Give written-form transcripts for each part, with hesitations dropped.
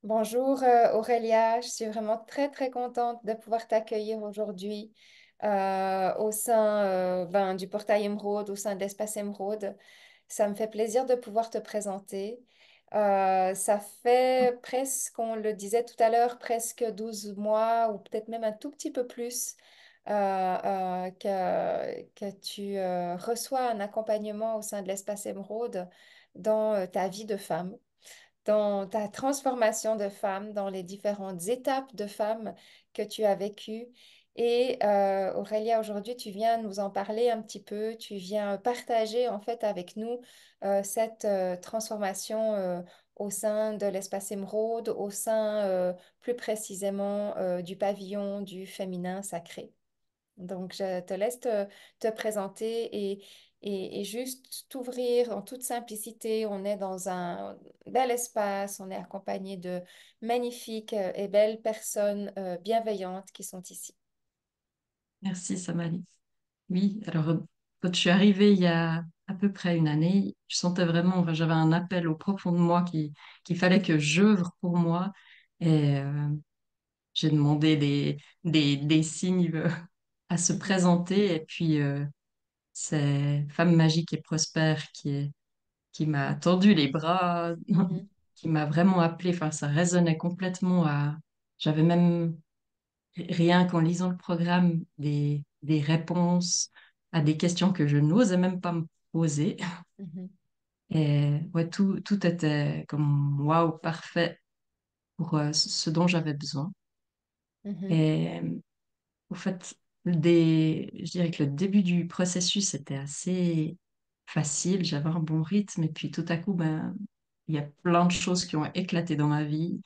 Bonjour Aurélia, je suis vraiment très très contente de pouvoir t'accueillir aujourd'hui au sein du portail Émeraude, au sein de l'espace Émeraude. Ça me fait plaisir de pouvoir te présenter. Ça fait presque, on le disait tout à l'heure, presque 12 mois ou peut-être même un tout petit peu plus que tu reçois un accompagnement au sein de l'espace Émeraude dans ta vie de femme, dans ta transformation de femme, dans les différentes étapes de femme que tu as vécues. Et Aurélia, aujourd'hui, tu viens nous en parler un petit peu, tu viens partager en fait avec nous cette transformation au sein de l'espace émeraude, au sein plus précisément du pavillon du féminin sacré. Donc, je te laisse te présenter et juste t'ouvrir en toute simplicité. On est dans un bel espace, on est accompagné de magnifiques et belles personnes bienveillantes qui sont ici. Merci, Samali. Oui, alors quand je suis arrivée il y a à peu près une année, je sentais vraiment, enfin, j'avais un appel au profond de moi qu'il fallait que j'œuvre pour moi. Et j'ai demandé des signes à se Mhm, présenter. Et puis, c'est Femme magique et prospère qui m'a tendu les bras, mhm, qui m'a vraiment appelée. Enfin, ça résonnait complètement à... J'avais même rien qu'en lisant le programme, des réponses à des questions que je n'osais même pas me poser. mhm, Et ouais, tout était comme waouh, parfait pour ce dont j'avais besoin. mhm, Et au fait, je dirais que le début du processus était assez facile, j'avais un bon rythme, et puis tout à coup, ben, il y a plein de choses qui ont éclaté dans ma vie.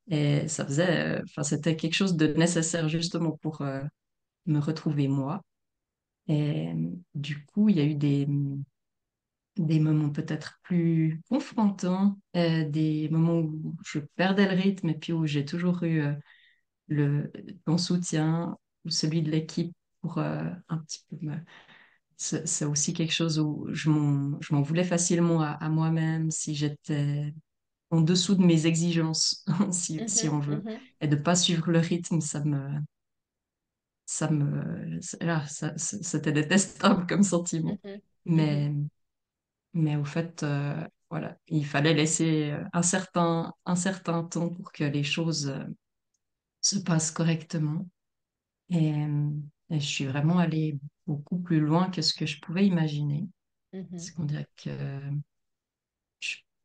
Et ça faisait, enfin, c'était quelque chose de nécessaire justement pour me retrouver moi. Et du coup, il y a eu des moments peut-être plus confrontants, des moments où je perdais le rythme et puis où j'ai toujours eu ton soutien ou celui de l'équipe pour un petit peu me... C'est aussi quelque chose où je m'en voulais facilement à moi-même si j'étais en dessous de mes exigences, si mhm, on veut. mhm, Et de pas suivre le rythme, c'était détestable comme sentiment. mhm, mhm, Mais, mais au fait, voilà, il fallait laisser un certain temps pour que les choses se passent correctement. Et, euh, et je suis vraiment allée beaucoup plus loin que ce que je pouvais imaginer. mhm, Parce qu'on dirait que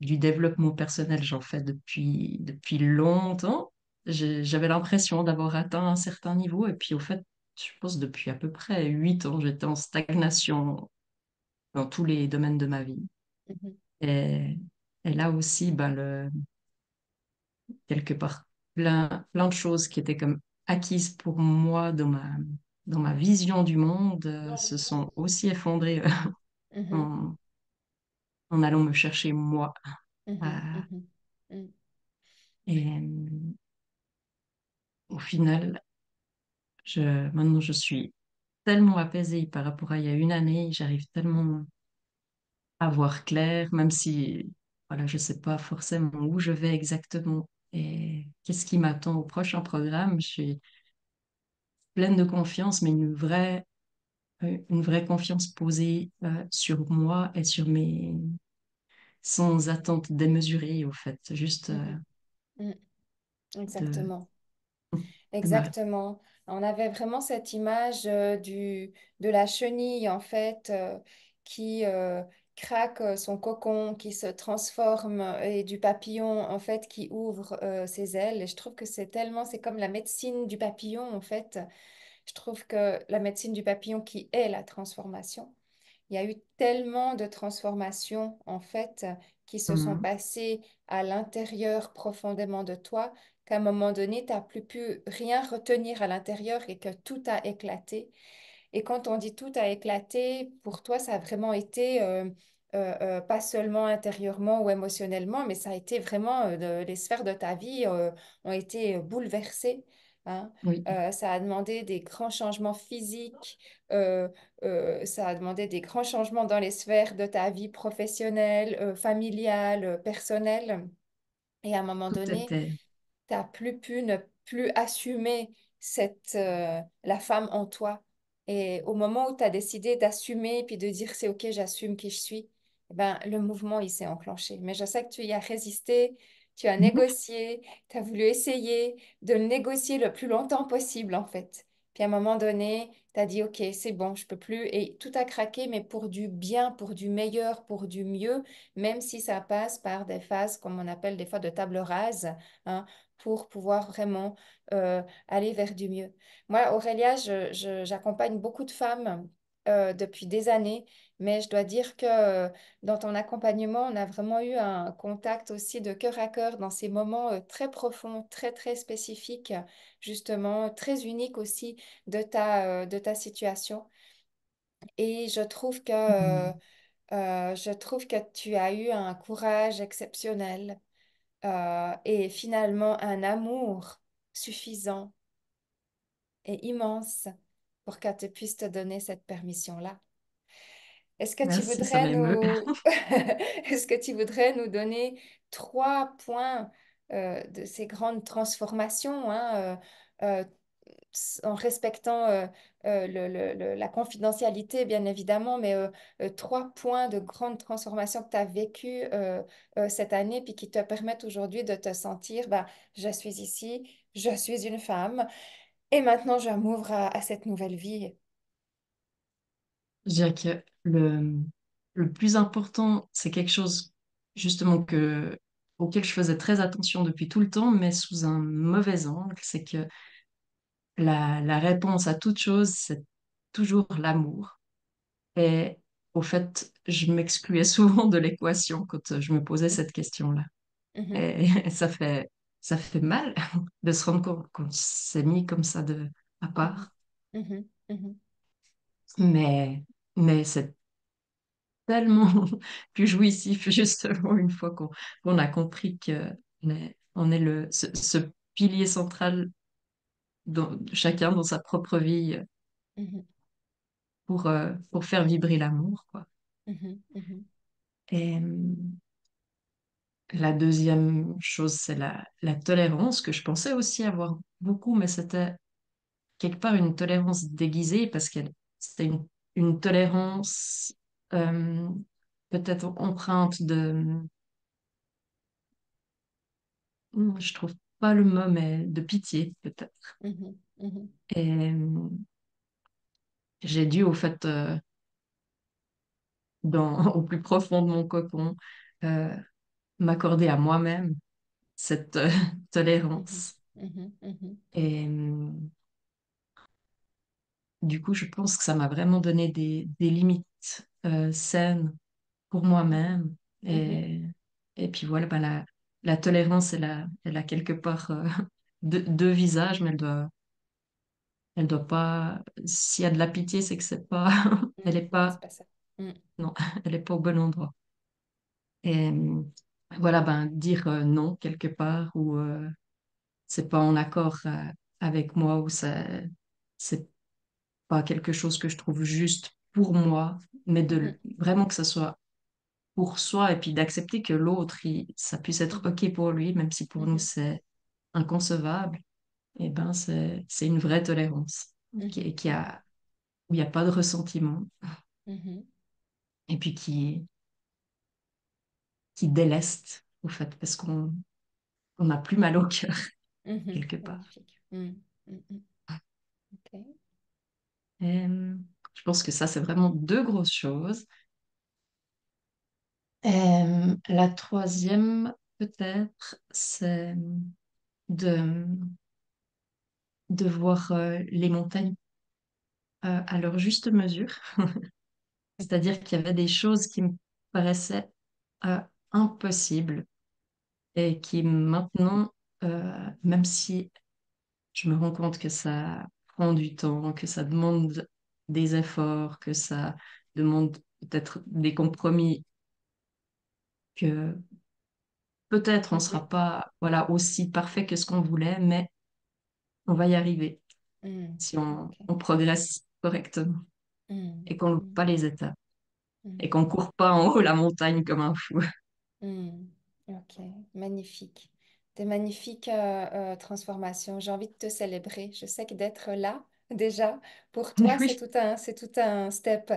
du développement personnel, j'en fais depuis longtemps. J'avais l'impression d'avoir atteint un certain niveau. Et puis, au fait, je pense depuis à peu près 8 ans, j'étais en stagnation dans tous les domaines de ma vie. mhm, Et, et là aussi, ben, quelque part, plein de choses qui étaient comme acquises pour moi dans ma vision du monde se sont aussi effondrées mhm, en, en allant me chercher moi. mhm, Euh, mhm, mhm, et au final, maintenant, je suis tellement apaisée par rapport à il y a une année. J'arrive tellement à voir clair, même si voilà, je ne sais pas forcément où je vais exactement et qu'est-ce qui m'attend au prochain programme. Je suis pleine de confiance, mais une vraie confiance posée sur moi et sur sans attente démesurée, au fait, juste mhm, mhm. de, Exactement. de ma... Exactement. On avait vraiment cette image de la chenille, en fait, qui craque son cocon, qui se transforme, et du papillon, en fait, qui ouvre ses ailes. Et je trouve que c'est comme la médecine du papillon, en fait. Je trouve que la médecine du papillon qui est la transformation. Il y a eu tellement de transformations, en fait, qui se sont Mhm. passées à l'intérieur profondément de toi, qu'à un moment donné, tu n'as plus pu rien retenir à l'intérieur et que tout a éclaté. Et quand on dit tout a éclaté, pour toi, ça a vraiment été, pas seulement intérieurement ou émotionnellement, mais ça a été vraiment, les sphères de ta vie ont été bouleversées, hein. Oui, Ça a demandé des grands changements physiques, ça a demandé des grands changements dans les sphères de ta vie professionnelle, familiale, personnelle. Et à un moment Tout donné, était... t'as plus pu ne plus assumer la femme en toi. Et au moment où tu as décidé d'assumer puis de dire c'est OK, j'assume qui je suis, eh ben, le mouvement, il s'est enclenché. Mais je sais que tu y as résisté, tu as négocié, tu as voulu essayer de le négocier le plus longtemps possible, en fait. Puis à un moment donné, tu as dit OK, c'est bon, je peux plus. Et tout a craqué, mais pour du bien, pour du meilleur, pour du mieux, même si ça passe par des phases, comme on appelle des fois de table rase, hein, pour pouvoir vraiment aller vers du mieux. Moi, Aurélia, j'accompagne beaucoup de femmes depuis des années, mais je dois dire que dans ton accompagnement, on a vraiment eu un contact aussi de cœur à cœur dans ces moments très profonds, très, très spécifiques, justement, très uniques aussi de ta situation. Et je trouve que tu as eu un courage exceptionnel et finalement un amour suffisant et immense pour qu'elle te puisse te donner cette permission-là. Est-ce que tu Merci, ça voudrais m'émeut. est-ce que tu voudrais nous donner trois points de ces grandes transformations, hein, en respectant la confidentialité, bien évidemment, mais trois points de grande transformation que tu as vécu cette année, puis qui te permettent aujourd'hui de te sentir, bah, je suis ici, je suis une femme, et maintenant je m'ouvre à cette nouvelle vie. Je dirais que le plus important, c'est quelque chose justement auquel je faisais très attention depuis tout le temps, mais sous un mauvais angle, c'est que la réponse à toute chose, c'est toujours l'amour. Et au fait, je m'excluais souvent de l'équation quand je me posais cette question-là. Mhm, Et ça fait mal de se rendre compte qu'on s'est mis comme ça à mhm, part. mhm, mhm, Mais, mais c'est tellement plus jouissif, justement, une fois qu'on a compris on est ce pilier central, chacun dans sa propre vie, mhm, pour faire vibrer l'amour, quoi. mhm, mhm, Et la deuxième chose, c'est la tolérance, que je pensais aussi avoir beaucoup, mais c'était quelque part une tolérance déguisée, parce que c'était une tolérance euh, peut-être empreinte je trouve pas le mot, mais de pitié, peut-être. mhm, mhm, Et j'ai dû, au fait, au plus profond de mon cocon, euh, m'accorder à moi-même cette mhm, tolérance. mhm, mhm, Et du coup, je pense que ça m'a vraiment donné des limites saines pour moi-même. mhm, Et, et puis voilà, ben la tolérance, elle a quelque part deux visages, mais elle doit pas. S'il y a de la pitié, c'est que c'est pas. Elle est non, c'est pas. pas ça. Mm, Non, elle est pas au bon endroit. Et voilà, ben dire non quelque part, ou c'est pas en accord avec moi, ou c'est pas quelque chose que je trouve juste pour moi, mais mhm, vraiment que ça soit pour soi, et puis d'accepter que l'autre, ça puisse être mhm, OK pour lui, même si pour nous mhm, c'est inconcevable. Et ben c'est une vraie tolérance mhm, qui mhm, a où il n'y a pas de ressentiment, mhm, et puis qui déleste, au fait, parce on a plus mal au cœur, mhm. quelque part. Magnifique. Mm, mm, mm. Ok. Et, je pense que ça, c'est vraiment deux grosses choses. La troisième, peut-être, c'est de, de voir les montagnes à leur juste mesure. C'est-à-dire qu'il y avait des choses qui me paraissaient euh, impossibles, et qui maintenant, même si je me rends compte que ça prend du temps, que ça demande des efforts, que ça demande peut-être des compromis, que peut-être on Mhm. sera pas, voilà, aussi parfait que ce qu'on voulait, mais on va y arriver Mm. si Ok. on progresse correctement, Mm, et qu'on loupe mm, pas les étapes, et mm, qu'on court pas en haut la montagne comme un fou. mm. Ok, magnifique. Des magnifiques transformations. J'ai envie de te célébrer. Je sais que d'être là, déjà, pour toi, Oui, c'est tout un step.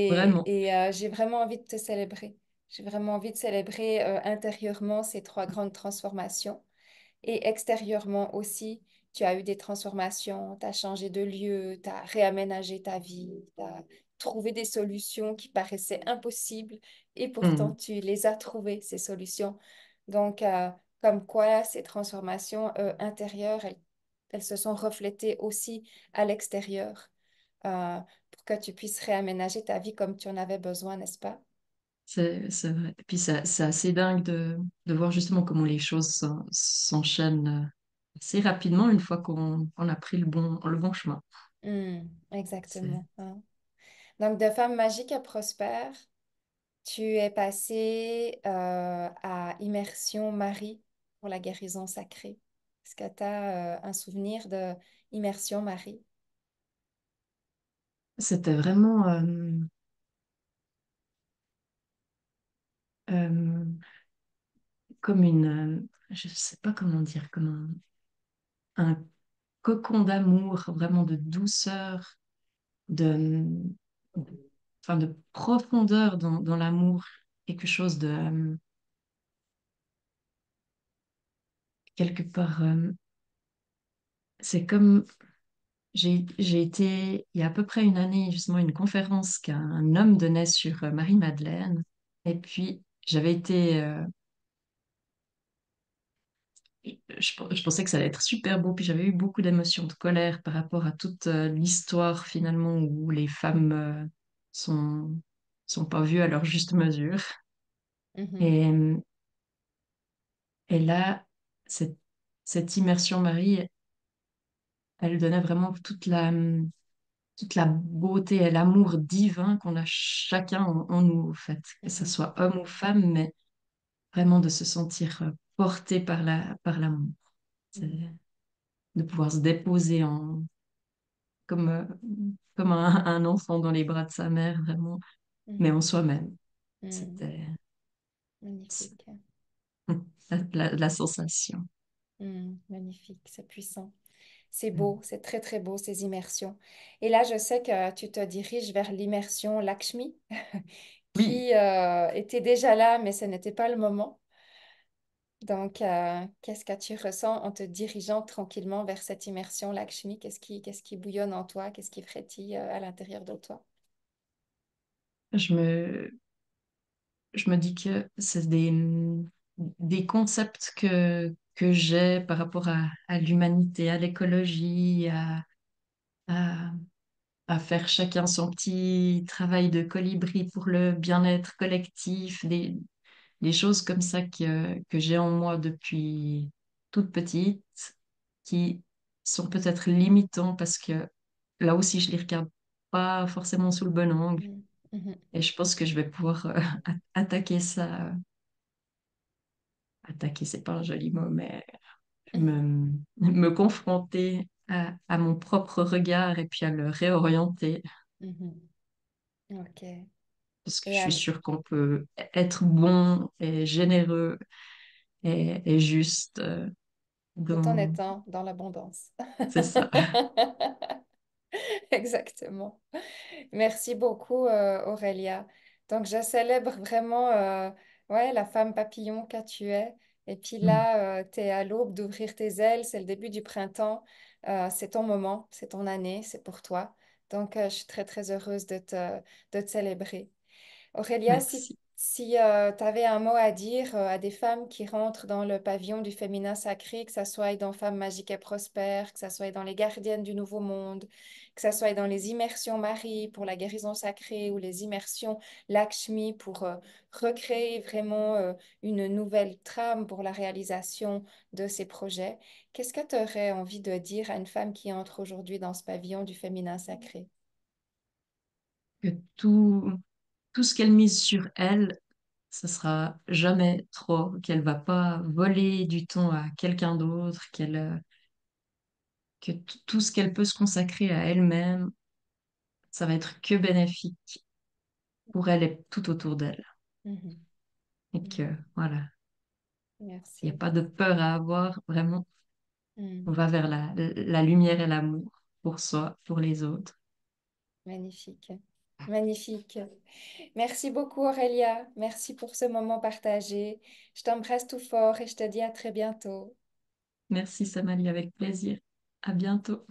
vraiment. J'ai vraiment envie de te célébrer. J'ai vraiment envie de célébrer intérieurement ces trois grandes transformations. Et extérieurement aussi, tu as eu des transformations, tu as changé de lieu, tu as réaménagé ta vie, tu as trouvé des solutions qui paraissaient impossibles et pourtant Mm. tu les as trouvées, ces solutions. Donc, comme quoi ces transformations intérieures, elles se sont reflétées aussi à l'extérieur euh, pour que tu puisses réaménager ta vie comme tu en avais besoin, n'est-ce pas? C'est vrai. Et puis c'est assez dingue de voir justement comment les choses s'enchaînent assez rapidement une fois qu'on a pris le bon chemin. C'est Exactement, hein. Donc, de femme magique à prospère, tu es passé à Immersion Marie pour la guérison sacrée. Est-ce que tu as un souvenir de Immersion Marie? C'était vraiment euh, comme je sais pas comment dire, comme un cocon d'amour, vraiment de douceur, de, enfin, de profondeur dans l'amour, quelque chose de quelque part. C'est comme j'ai été il y a à peu près une année justement à une conférence qu'un homme donnait sur Marie-Madeleine, et puis j'avais été je pensais que ça allait être super beau, puis j'avais eu beaucoup d'émotions, de colère par rapport à toute l'histoire finalement où les femmes sont sont pas vues à leur juste mesure. Mhm, Et, euh, et là, cette, cette immersion Marie, elle donnait vraiment toute la beauté et l'amour divin qu'on a chacun en nous, en fait, que ce mhm, soit homme ou femme, mais vraiment de se sentir porté par par l'amour. C'est mhm, de pouvoir se déposer comme, comme un enfant dans les bras de sa mère, vraiment, mais mhm, en soi-même. mhm. C'était c'est- Magnifique. la sensation. Magnifique, c'est puissant. C'est beau, c'est très très beau ces immersions. Et là, je sais que tu te diriges vers l'immersion Lakshmi, Oui, qui était déjà là, mais ce n'était pas le moment. Donc, qu'est-ce que tu ressens en te dirigeant tranquillement vers cette immersion Lakshmi? Qu'est-ce qui bouillonne en toi? Qu'est-ce qui frétille à l'intérieur de toi? je me, je me dis que c'est des concepts que j'ai par rapport à l'humanité, à l'écologie, à, à faire chacun son petit travail de colibri pour le bien-être collectif, des choses comme ça que j'ai en moi depuis toute petite, qui sont peut-être limitants parce que là aussi, je les regarde pas forcément sous le bon angle. Mm, mhm, Et je pense que je vais pouvoir attaquer ça. Attaquer, c'est pas un joli mot, mais mhm, me confronter à mon propre regard et puis à le réorienter. mhm. Ok. Parce que je Et suis sûre qu'on peut être bon et généreux et juste tout en dans... étant dans l'abondance. C'est ça. Exactement. Merci beaucoup, Aurélia. Donc, je célèbre vraiment ouais, la femme papillon que tu es. Et puis Mm. là, tu es à l'aube d'ouvrir tes ailes. C'est le début du printemps. C'est ton moment, c'est ton année, c'est pour toi. Donc, je suis très, très heureuse de te célébrer. Aurélia, Merci. si tu avais un mot à dire à des femmes qui rentrent dans le pavillon du féminin sacré, que ça soit dans Femmes magiques et prospères, que ça soit dans les gardiennes du Nouveau Monde, que ça soit dans les immersions Marie pour la guérison sacrée ou les immersions Lakshmi pour recréer vraiment une nouvelle trame pour la réalisation de ces projets, qu'est-ce que tu aurais envie de dire à une femme qui entre aujourd'hui dans ce pavillon du féminin sacré? Que tout ce qu'elle mise sur elle, ce sera jamais trop, qu'elle va pas voler du temps à quelqu'un d'autre, que tout ce qu'elle peut se consacrer à elle-même, ça va être que bénéfique pour elle et tout autour d'elle. Mhm. et que Mm. voilà, il n'y a Merci. pas de peur à avoir. Vraiment, on Mm. va vers la lumière et l'amour pour soi, pour les autres. Magnifique. Magnifique. Merci beaucoup, Aurélia. Merci pour ce moment partagé. Je t'embrasse tout fort et je te dis à très bientôt. Merci, Samali, avec plaisir. À bientôt.